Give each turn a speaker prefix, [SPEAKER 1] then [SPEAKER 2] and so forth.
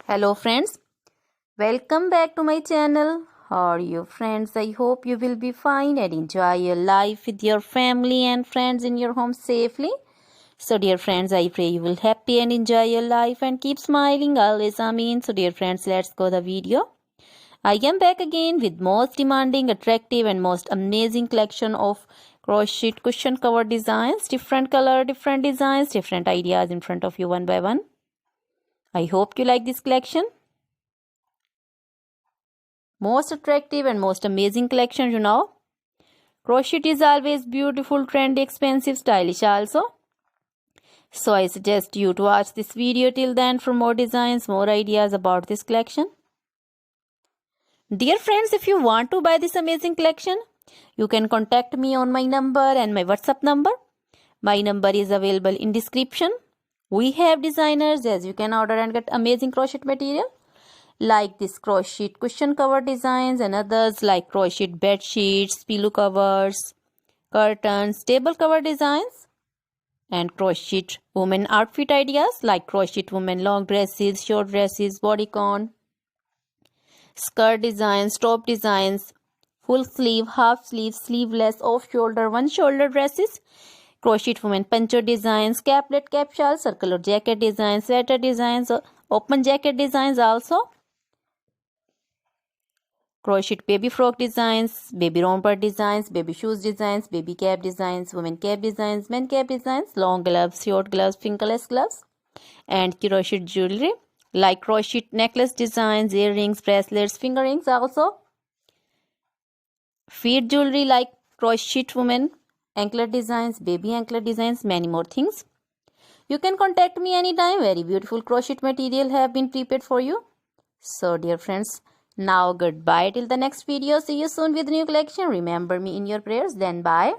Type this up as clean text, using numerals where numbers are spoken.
[SPEAKER 1] Hello friends, welcome back to my channel. How are you friends? I hope you will be fine and enjoy your life with your family and friends in your home safely. So dear friends, I pray you will happy and enjoy your life and keep smiling always. Amen. So dear friends, let's go the video. I am back again with most demanding, attractive and most amazing collection of crochet cushion cover designs. Different color, different designs, different ideas in front of you one by one. I hope you like this collection. Most attractive and most amazing collection, you know. Crochet is always beautiful, trendy, expensive, stylish also. So I suggest you to watch this video till then for more designs, more ideas about this collection. Dear friends, if you want to buy this amazing collection, you can contact me on my number and my WhatsApp number. My number is available in description. We have designers as you can order and get amazing crochet material. Like this crochet cushion cover designs and others like crochet bed sheets, pillow covers, curtains, table cover designs, and crochet women outfit ideas like crochet women long dresses, short dresses, bodycon, skirt designs, top designs, full sleeve, half sleeve, sleeveless, off shoulder, one shoulder dresses, crochet women poncho designs, caplet, cap shawl, circular jacket designs, sweater designs, open jacket designs also. Crochet baby frock designs, baby romper designs, baby shoes designs, baby cap designs, women cap designs, men cap designs, long gloves, short gloves, fingerless gloves, and crochet jewelry like crochet necklace designs, earrings, bracelets, finger rings also. Feet jewelry like crochet women anklet designs, baby anklet designs, many more things. You can contact me anytime. Very beautiful crochet material have been prepared for you. So dear friends, now goodbye till the next video. See you soon with new collection. Remember me in your prayers. Then bye.